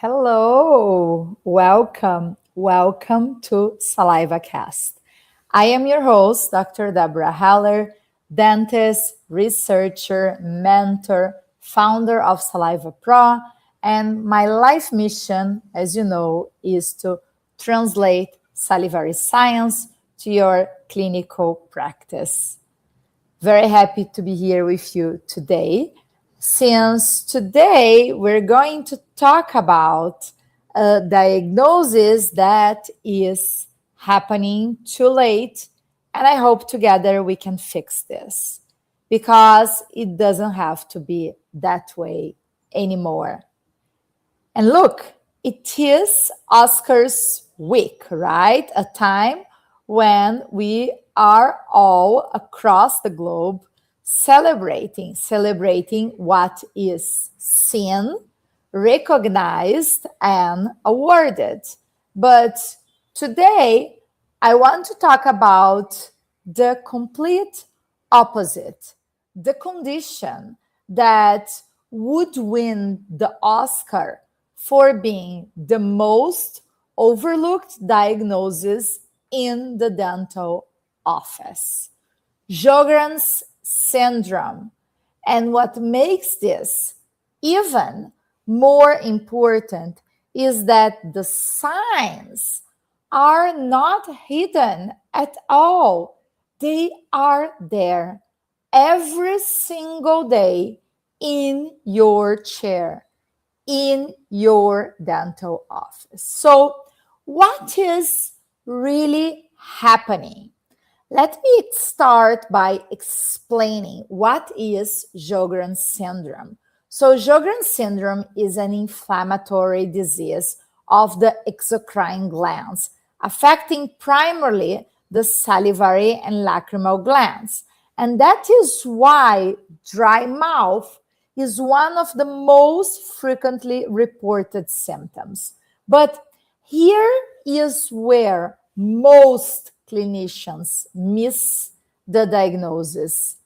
Hello, welcome to Saliva Cast. I am your host, Dr. Deborah Haller, dentist, researcher, mentor, founder of Saliva Pro, and my life mission, as you know, is to translate salivary science to your clinical practice. Very happy to be here with you today. Since today we're going to talk about a diagnosis that is happening too late, and I hope together we can fix this because it doesn't have to be that way anymore. And look, it is Oscars week, right? A time when we are all across the globe celebrating what is seen, recognized, and awarded. But today, I want to talk about the complete opposite, the condition that would win the Oscar for being the most overlooked diagnosis in the dental office. Sjogren's syndrome. And what makes this even more important is that the signs are not hidden at all. They are there every single day in your chair, in your dental office. So, what is really happening? Let me start by explaining what is Sjogren's syndrome. So, Sjogren's syndrome is an inflammatory disease of the exocrine glands, affecting primarily the salivary and lacrimal glands. And that is why dry mouth is one of the most frequently reported symptoms. But here is where most clinicians miss the diagnosis.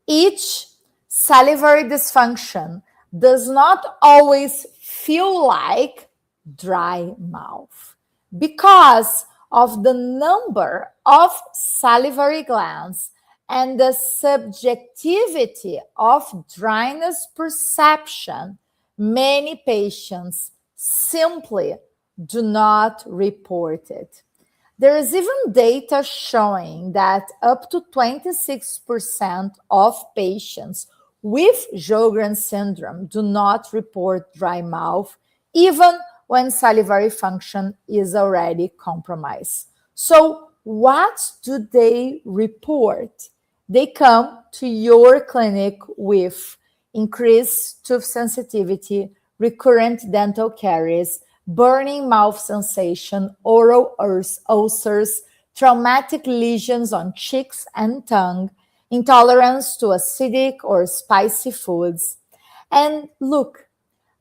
Each salivary dysfunction does not always feel like dry mouth because of the number of salivary glands and the subjectivity of dryness perception. Many patients simply do not report it. There is even data showing that up to 26% of patients with Sjogren's syndrome do not report dry mouth, even when salivary function is already compromised. So, what do they report? They come to your clinic with increased tooth sensitivity, recurrent dental caries, burning mouth sensation, oral ulcers, traumatic lesions on cheeks and tongue, intolerance to acidic or spicy foods. And look,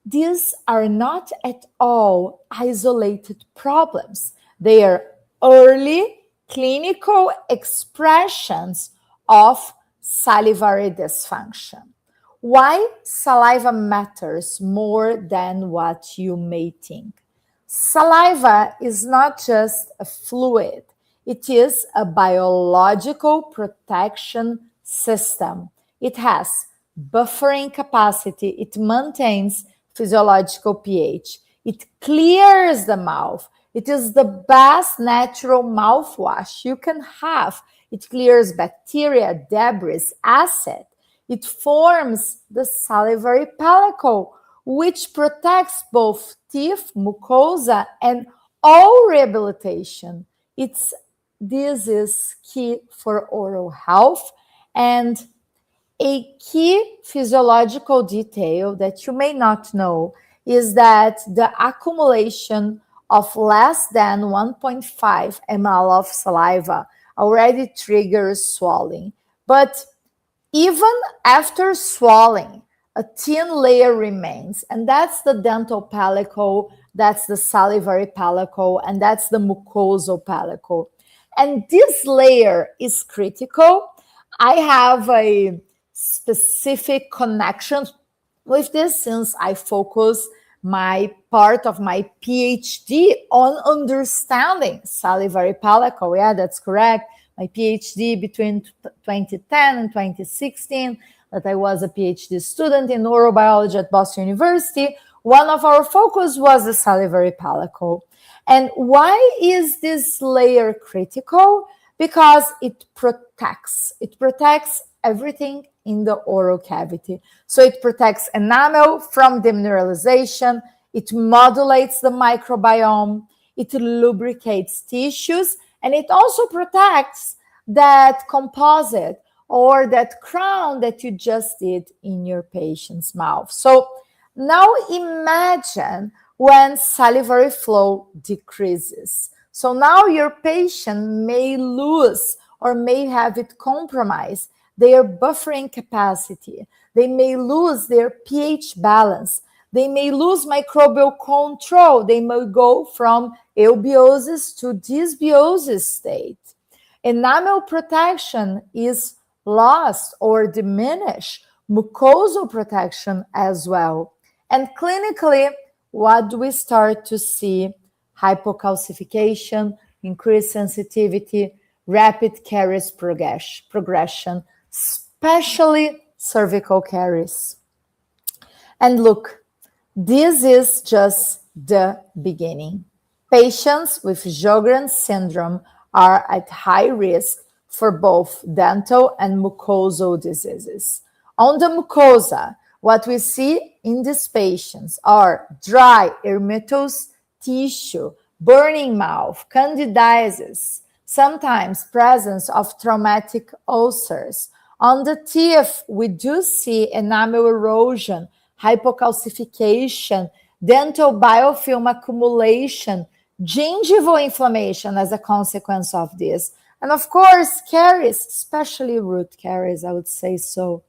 these are not at all isolated problems. They are early clinical expressions of salivary dysfunction. Why saliva matters more than what you may think. Saliva is not just a fluid, it is a biological protection system. It has buffering capacity, it maintains physiological pH, it clears the mouth. It is the best natural mouthwash you can have. It clears bacteria, debris, acid. It forms the salivary pellicle, which protects both teeth, mucosa, and all rehabilitation. This is key for oral health. And a key physiological detail that you may not know is that the accumulation of less than 1.5 ml of saliva already triggers swelling. But even after swelling, a thin layer remains, and that's the dental pellicle, that's the salivary pellicle, and that's the mucosal pellicle. And this layer is critical. I have a specific connection with this since I focus my part of my PhD on understanding salivary pellicle. Yeah, that's correct. My PhD between 2010 and 2016, that I was a PhD student in neurobiology at Boston University. One of our focus was the salivary pellicle. And why is this layer critical? Because it protects everything in the oral cavity. So it protects enamel from demineralization, it modulates the microbiome, it lubricates tissues, and it also protects that composite or that crown that you just did in your patient's mouth. So now imagine when salivary flow decreases. So now your patient may lose or may have it compromised their buffering capacity. They may lose their pH balance. They may lose microbial control. They may go from eubiosis to dysbiosis state. Enamel protection is lost or diminished. Mucosal protection as well. And clinically, what do we start to see? Hypocalcification, increased sensitivity, rapid caries progression, especially cervical caries. And look, this is just the beginning. Patients with Sjogren's syndrome are at high risk for both dental and mucosal diseases. On the mucosa, what we see in these patients are dry erythematous tissue, burning mouth, candidiasis, sometimes presence of traumatic ulcers. On the teeth, we do see enamel erosion, hypocalcification, dental biofilm accumulation, gingival inflammation as a consequence of this. And of course, caries, especially root caries, I would say so.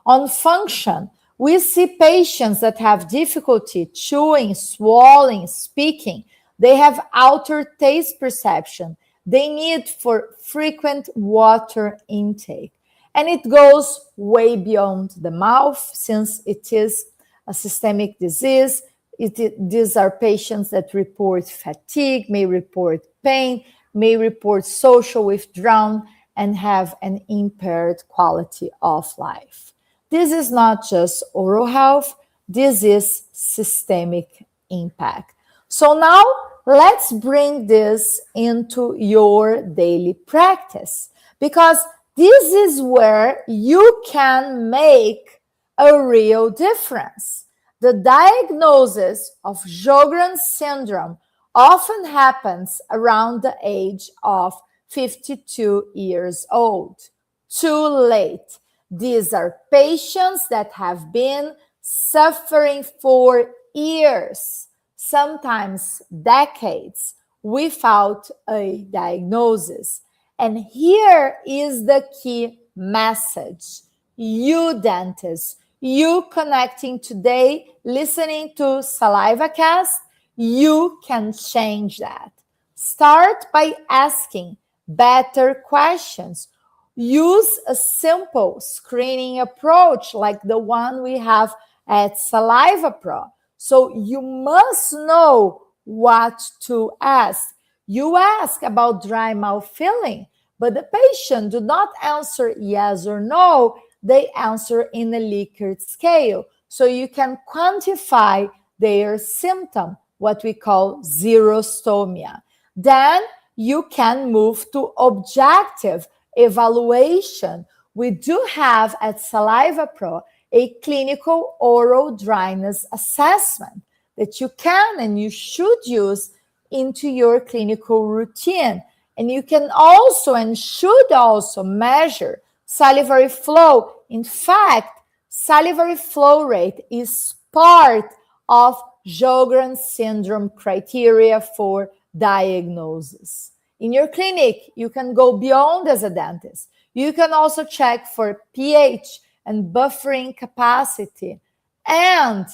On function, we see patients that have difficulty chewing, swallowing, speaking. They have altered taste perception. They need for frequent water intake. And it goes way beyond the mouth since it is a systemic disease. These are patients that report fatigue, may report pain, may report social withdrawal, and have an impaired quality of life. This is not just oral health, this is systemic impact. So now let's bring this into your daily practice, because this is where you can make a real difference. The diagnosis of Sjogren's syndrome often happens around the age of 52 years old. Too late. These are patients that have been suffering for years, sometimes decades, without a diagnosis. And here is the key message. You dentists, you connecting today, listening to SalivaCast, you can change that. Start by asking better questions. Use a simple screening approach like the one we have at Saliva Pro. So you must know what to ask. You ask about dry mouth feeling, but the patient do not answer yes or no. They answer in a Likert scale. So you can quantify their symptom, what we call xerostomia. Then you can move to objective evaluation. We do have at Saliva Pro a clinical oral dryness assessment that you can and you should use into your clinical routine. And you can also and should also measure salivary flow. In fact, salivary flow rate is part of Sjogren's syndrome criteria for diagnosis. In your clinic, you can go beyond as a dentist. You can also check for pH and buffering capacity. And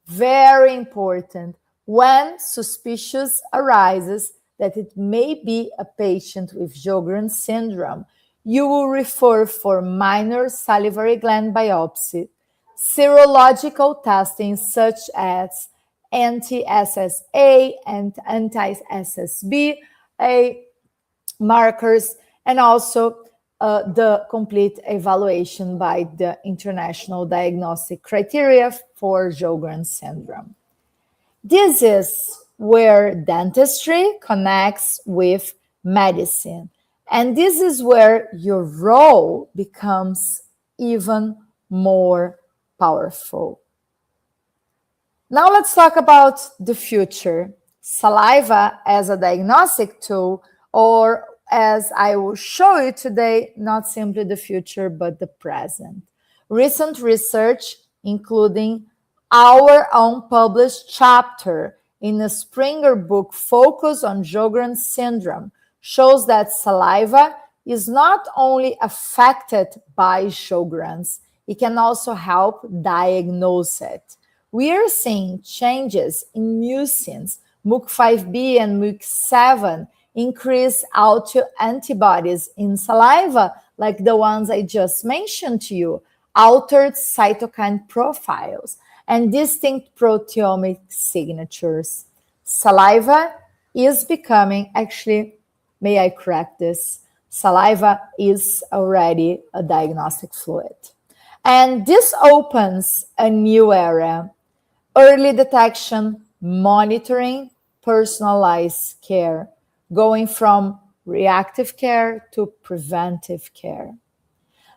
very important, when suspicious arises that it may be a patient with Sjogren's syndrome, you will refer for minor salivary gland biopsy, serological testing such as anti-SSA and anti-SSB markers, and also the complete evaluation by the International Diagnostic Criteria for Sjogren's syndrome. This is where dentistry connects with medicine. And this is where your role becomes even more powerful. Now let's talk about the future. Saliva as a diagnostic tool, or as I will show you today, not simply the future, but the present. Recent research, including our own published chapter in the Springer book focused on Sjogren's syndrome, shows that saliva is not only affected by Sjogren's, it can also help diagnose it. We are seeing changes in mucins, MUC5B and MUC7, increase autoantibodies in saliva, like the ones I just mentioned to you, altered cytokine profiles, and distinct proteomic signatures. Saliva is becoming, actually, may I correct this? Saliva is already a diagnostic fluid. And this opens a new era: early detection, monitoring, personalized care, going from reactive care to preventive care.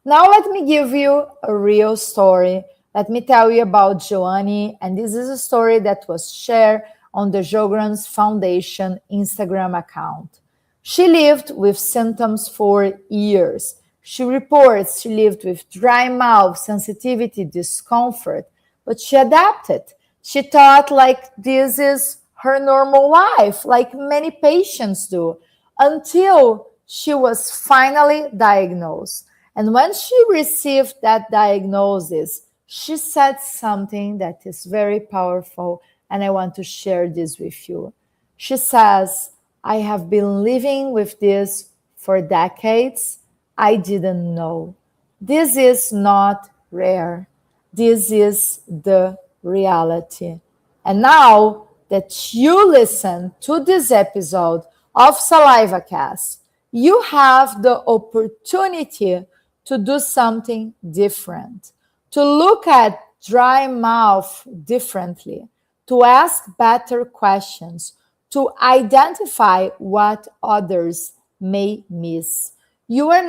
Now let me give you a real story. Let me tell you about Joanne, and this is a story that was shared on the Sjogren's Foundation Instagram account. She lived with symptoms for years. She reports she lived with dry mouth, sensitivity, discomfort, but she adapted. She thought like this is her normal life, like many patients do, until she was finally diagnosed. And when she received that diagnosis, she said something that is very powerful, and I want to share this with you. She says, I have been living with this for decades. I didn't know. This is not rare. This is the reality. And now that you listen to this episode of SalivaCast, you have the opportunity to do something different, to look at dry mouth differently, to ask better questions, to identify what others may miss. You are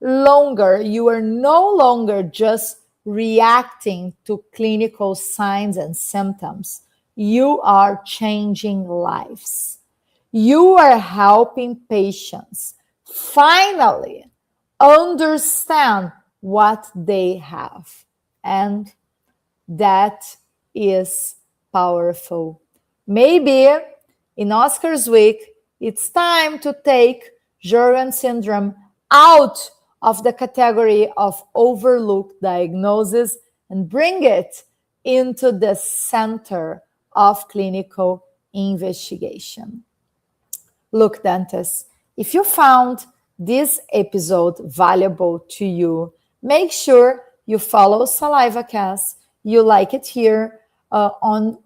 no longer just reacting to clinical signs and symptoms. You are changing lives. You are helping patients finally understand what they have. And that is powerful. Maybe in Oscars week, it's time to take Sjogren's syndrome out of the category of overlooked diagnosis and bring it into the center of clinical investigation. Look, dentists, if you found this episode valuable to you, make sure you follow SalivaCast. You like it here on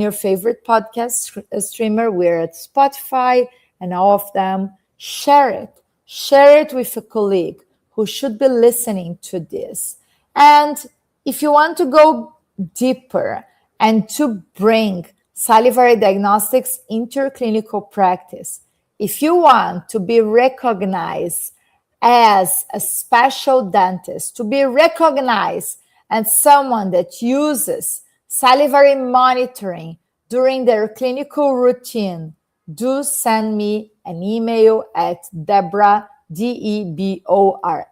your favorite podcast streamer. We're at Spotify and all of them. Share it with a colleague who should be listening to this. And if you want to go deeper and to bring salivary diagnostics into your clinical practice, if you want to be recognized as a special dentist, to be recognized as someone that uses salivary monitoring during their clinical routine, do send me an email at Debora, DEBORA,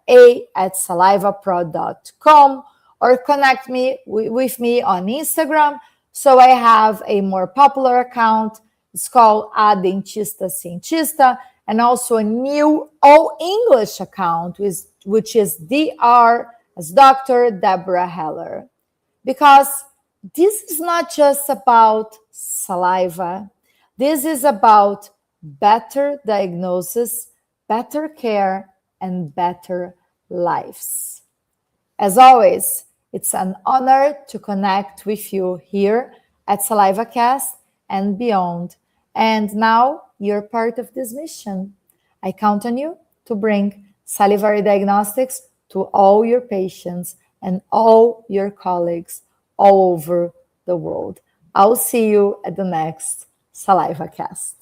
at salivapro.com, or connect with me on Instagram. So I have a more popular account. It's called A Dentista Cientista, and also a new all English account, which is DR as Dr. Debora Heller. Because this is not just about saliva. This is about better diagnosis, better care, and better lives. As always, It's an honor to connect with you here at SalivaCast and beyond. And now you're part of this mission. I count on you to bring salivary diagnostics to all your patients and all your colleagues all over the world. I'll see you at the next SalivaCast.